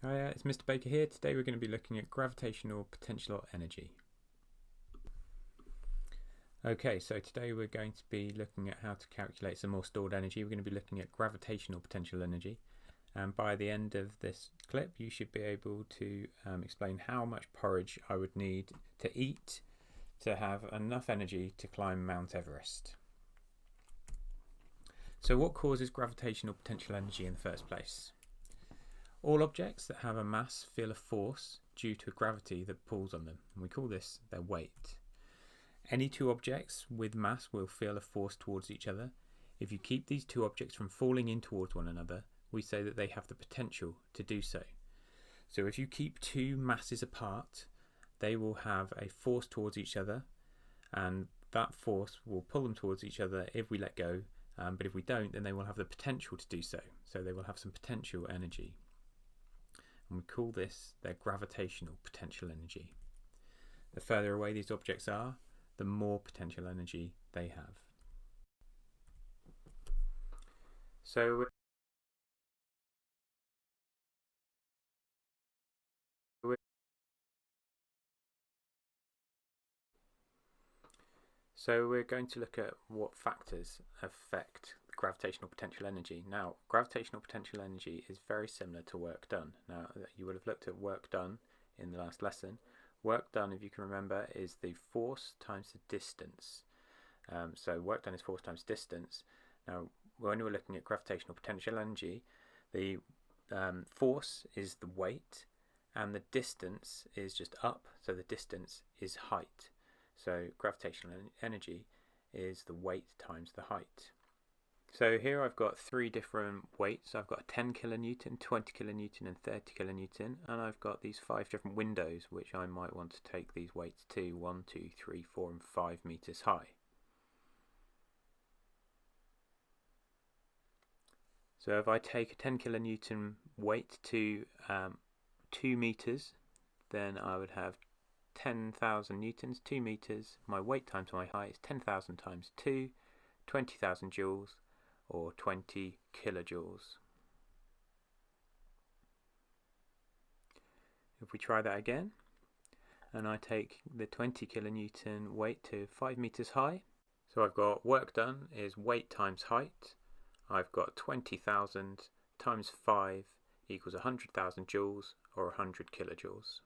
Hi, it's Mr. Baker here. Today we're going to be looking at gravitational potential energy. Okay, so today we're going to be looking at how to calculate some more stored energy. We're going to be looking at gravitational potential energy, and by the end of this clip you should be able to explain how much porridge I would need to eat to have enough energy to climb Mount Everest. So what causes gravitational potential energy in the first place? All objects that have a mass feel a force due to gravity that pulls on them, and we call this their weight. Any two objects with mass will feel a force towards each other. If you keep these two objects from falling in towards one another, we say that they have the potential to do so. So if you keep two masses apart, they will have a force towards each other, and that force will pull them towards each other if we let go, but if we don't, then they will have the potential to do so. So they will have some potential energy. And we call this their gravitational potential energy. The further away these objects are, the more potential energy they have. So we're going to look at what factors affect gravitational potential energy. Now, gravitational potential energy is very similar to work done. Now, you would have looked at work done in the last lesson. Work done, if you can remember, is the force times the distance. So work done is force times distance. Now, when we're looking at gravitational potential energy, the force is the weight and the distance is just up, so the distance is height. So gravitational energy is the weight times the height. So here I've got three different weights. I've got a 10 kilonewton, 20 kilonewton and 30 kilonewton, and I've got these 5 different windows which I might want to take these weights to: 1, 2, 3, 4 and 5 meters high. So if I take a 10 kilonewton weight to 2 meters, then I would have 10,000 newtons, 2 meters. My weight times my height is 10,000 times 2, 20,000 joules, or 20 kilojoules. If we try that again, and I take the 20 kilonewton weight to 5 meters high, so I've got work done is weight times height. I've got 20,000 times 5 equals 100,000 joules, or 100 kilojoules.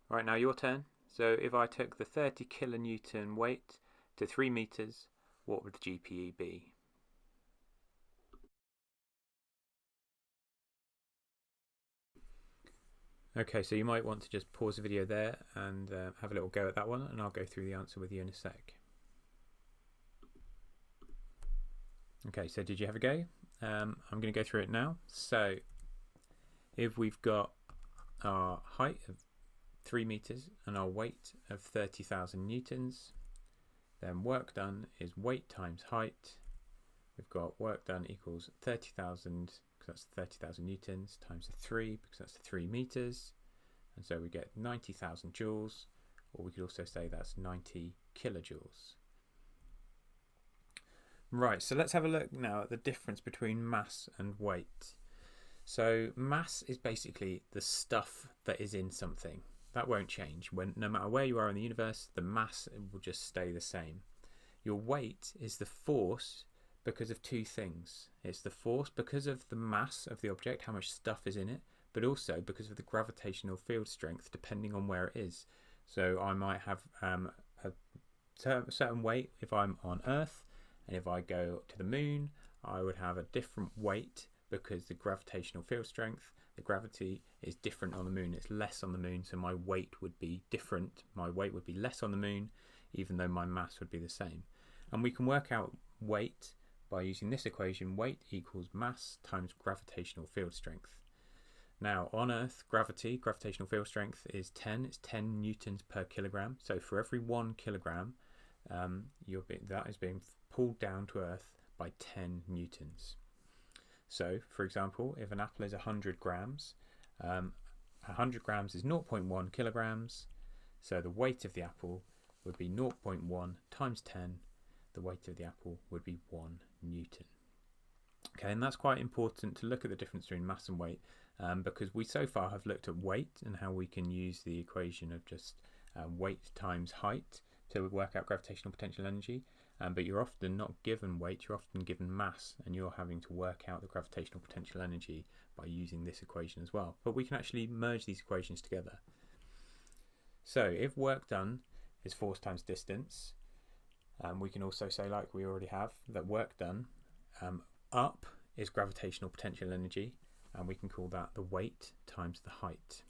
Right, now your turn. So if I took the 30 kilonewton weight to 3 meters, what would the GPE be? Okay, so you might want to just pause the video there and have a little go at that one, and I'll go through the answer with you in a sec. Okay, so did you have a go? I'm going to go through it now. So if we've got our height of 3 meters and our weight of 30,000 newtons, then work done is weight times height. We've got work done equals 30,000, because that's 30,000 newtons, times 3, because that's 3 meters, and so we get 90,000 joules, or we could also say that's 90 kilojoules. Right, so let's have a look now at the difference between mass and weight. So mass is basically the stuff that is in something. That won't change. No matter where you are in the universe, the mass will just stay the same. Your weight is the force because of two things. It's the force because of the mass of the object, how much stuff is in it, but also because of the gravitational field strength depending on where it is. So I might have a certain weight if I'm on Earth, and if I go to the moon, I would have a different weight because the gravitational field strength, the gravity is different on the moon. It's less on the moon, so my weight would be different. My weight would be less on the moon, even though my mass would be the same. And we can work out weight by using this equation: weight equals mass times gravitational field strength. Now on Earth, gravitational field strength is 10. It's 10 newtons per kilogram. So for every 1 kilogram, that is being pulled down to Earth by 10 newtons. So, for example, if an apple is 100 grams, 100 grams is 0.1 kilograms, so the weight of the apple would be 0.1 times 10, the weight of the apple would be 1 newton. Okay, and that's quite important to look at the difference between mass and weight, because we so far have looked at weight and how we can use the equation of just weight times height to work out gravitational potential energy. But you're often not given weight, you're often given mass, and you're having to work out the gravitational potential energy by using this equation as well. But we can actually merge these equations together. So if work done is force times distance, we can also say, like we already have, that work done up is gravitational potential energy, and we can call that the weight times the height.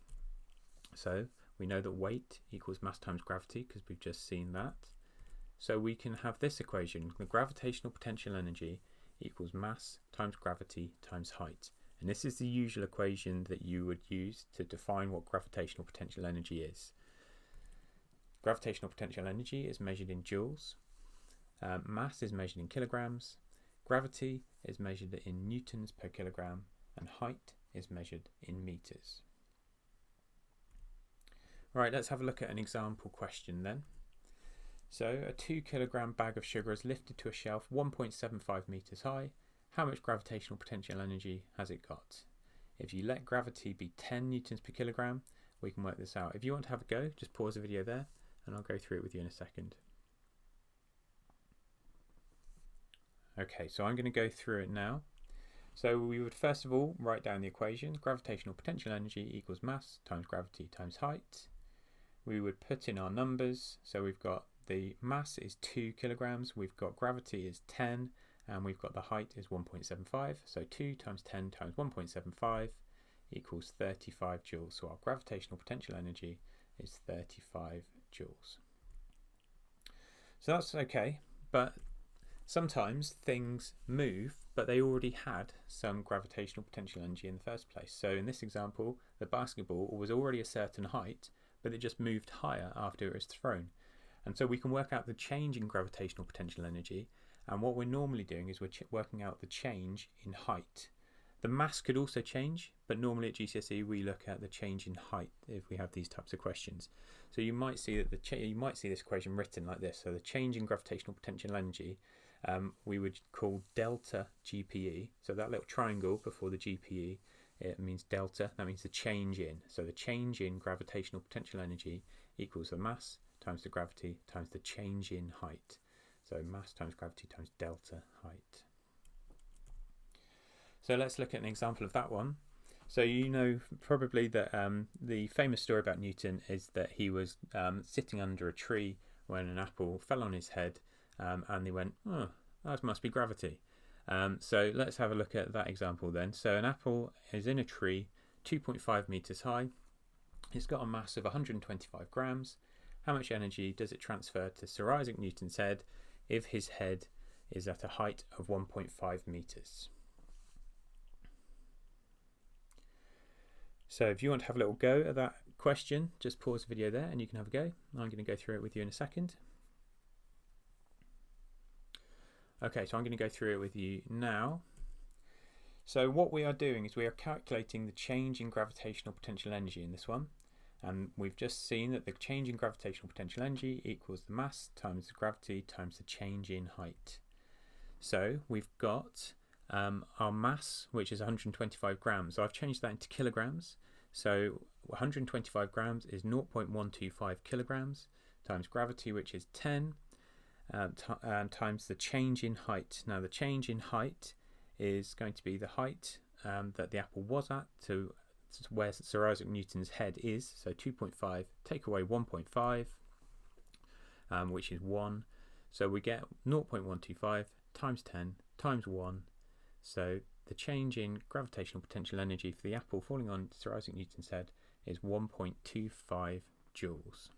So we know that weight equals mass times gravity because we've just seen that. So we can have this equation: the gravitational potential energy equals mass times gravity times height. And this is the usual equation that you would use to define what gravitational potential energy is. Gravitational potential energy is measured in joules, mass is measured in kilograms, gravity is measured in newtons per kilogram, and height is measured in meters. Right, let's have a look at an example question then. So a 2 kilogram bag of sugar is lifted to a shelf 1.75 meters high. How much gravitational potential energy has it got? If you let gravity be 10 newtons per kilogram, we can work this out. If you want to have a go, just pause the video there and I'll go through it with you in a second. Okay, so I'm going to go through it now. So we would first of all write down the equation: gravitational potential energy equals mass times gravity times height. We would put in our numbers. So we've got the mass is 2 kilograms, we've got gravity is 10, and we've got the height is 1.75. So 2 times 10 times 1.75 equals 35 joules. So our gravitational potential energy is 35 joules. So that's okay, but sometimes things move, but they already had some gravitational potential energy in the first place. So in this example, the basketball was already a certain height, but it just moved higher after it was thrown. And so we can work out the change in gravitational potential energy, and what we're normally doing is we're working out the change in height. The mass could also change, but normally at GCSE we look at the change in height if we have these types of questions. So you might see that you might see this equation written like this. So the change in gravitational potential energy we would call delta GPE. So that little triangle before the GPE, it means delta. That means the change in. So the change in gravitational potential energy equals the mass times the gravity times the change in height. So mass times gravity times delta height. So let's look at an example of that one. So you know probably that the famous story about Newton is that he was sitting under a tree when an apple fell on his head, and he went, "Oh, that must be gravity." So let's have a look at that example then. So an apple is in a tree 2.5 meters high. It's got a mass of 125 grams. How much energy does it transfer to Sir Isaac Newton's head if his head is at a height of 1.5 meters? So if you want to have a little go at that question, just pause the video there and you can have a go. I'm going to go through it with you in a second. Okay, so I'm going to go through it with you now. So what we are doing is we are calculating the change in gravitational potential energy in this one. And we've just seen that the change in gravitational potential energy equals the mass times the gravity times the change in height. So we've got our mass, which is 125 grams. So I've changed that into kilograms. So 125 grams is 0.125 kilograms times gravity, which is 10, times the change in height. Now the change in height is going to be the height that the apple was at to where Sir Isaac Newton's head is. So 2.5, take away 1.5, which is 1. So we get 0.125 times 10 times 1. So the change in gravitational potential energy for the apple falling on Sir Isaac Newton's head is 1.25 joules.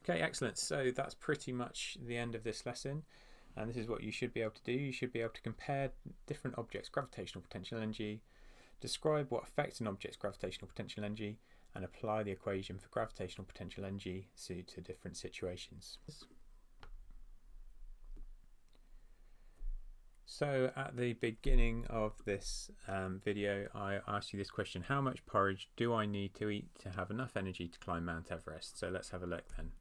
Okay, excellent. So that's pretty much the end of this lesson. And this is what you should be able to do. You should be able to compare different objects' gravitational potential energy, describe what affects an object's gravitational potential energy, and apply the equation for gravitational potential energy to different situations. So at the beginning of this video, I asked you this question: how much porridge do I need to eat to have enough energy to climb Mount Everest? So let's have a look then.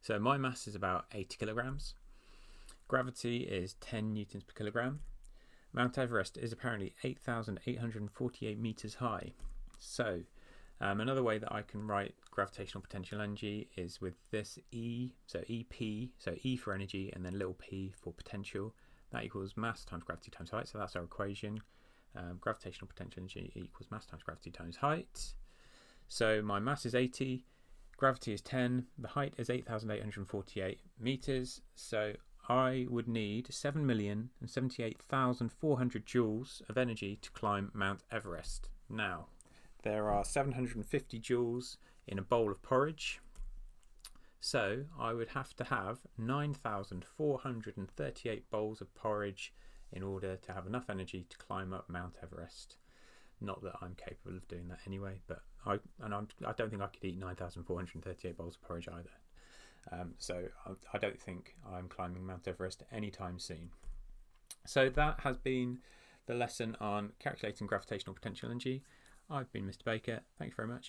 So my mass is about 80 kilograms. Gravity is 10 newtons per kilogram. Mount Everest is apparently 8,848 meters high. So another way that I can write gravitational potential energy is with this E, so EP, so E for energy and then little p for potential. That equals mass times gravity times height, so that's our equation. Gravitational potential energy equals mass times gravity times height. So my mass is 80, gravity is 10, the height is 8,848 meters, so I would need 7,078,400 joules of energy to climb Mount Everest. Now, there are 750 joules in a bowl of porridge, so I would have to have 9,438 bowls of porridge in order to have enough energy to climb up Mount Everest. Not that I'm capable of doing that anyway, but I don't think I could eat 9,438 bowls of porridge either. So I don't think I'm climbing Mount Everest anytime soon. So that has been the lesson on calculating gravitational potential energy. I've been Mr. Baker. Thank you very much.